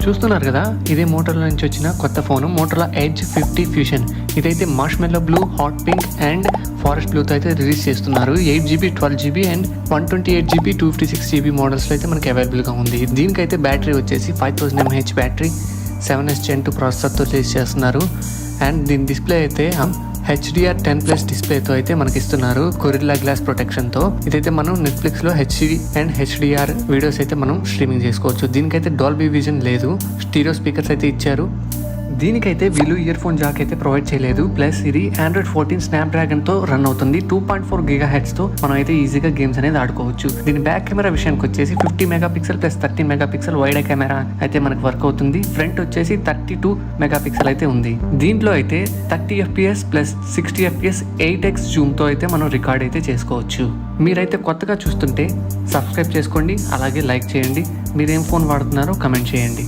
చూస్తున్నారు కదా, ఇదే మోటరోలా నుంచి వచ్చిన కొత్త ఫోన్ మోటరోలా ఎడ్జ్ 50 ఫ్యూషన్. ఇదైతే marshmallow blue, hot pink and forest బ్లూతో అయితే రిలీజ్ చేస్తున్నారు. 8GB, 12GB and 128GB, 256GB మోడల్స్లో అయితే మనకి అవైలబుల్గా ఉంది. దీనికైతే బ్యాటరీ వచ్చేసి 5000 mAh బ్యాటరీ, 7S Gen 2 ప్రాసెసర్తో రిలీజ్ చేస్తున్నారు. అండ్ దీని డిస్ప్లే అయితే HDR10+ డిస్ప్లేతో అయితే మనకి ఇస్తున్నారు, కొరిల్లా గ్లాస్ ప్రొటెక్షన్తో. ఇదైతే మనం నెట్ఫ్లిక్స్లో HD అండ్ HDR వీడియోస్ అయితే మనం స్ట్రీమింగ్ చేసుకోవచ్చు. దీనికైతే డాల్బీ విజన్ లేదు, స్టీరియో స్పీకర్స్ అయితే ఇచ్చారు. దీనికైతే వీళ్ళు ఇయర్ ఫోన్ జాక్ అయితే ప్రొవైడ్ చేయలేదు. ప్లస్ ఇది Android 14 స్నాప్డ్రాగన్తో రన్ అవుతుంది. 2.4 GHz మనం అయితే ఈజీగా గేమ్స్ అనేది ఆడుకోవచ్చు. దీని బ్యాక్ కెమెరా విషయానికి వచ్చేసి 50 MP plus 30 MP wide camera అయితే మనకు వర్క్ అవుతుంది. ఫ్రంట్ వచ్చేసి 32 MP అయితే ఉంది. దీంట్లో అయితే 30 FPS ప్లస్ 60 FPS 8x జూమ్తో అయితే మనం రికార్డ్ అయితే చేసుకోవచ్చు. మీరైతే కొత్తగా చూస్తుంటే సబ్స్క్రైబ్ చేసుకోండి, అలాగే లైక్ చేయండి. మీరేం ఫోన్ వాడుతున్నారో కమెంట్ చేయండి.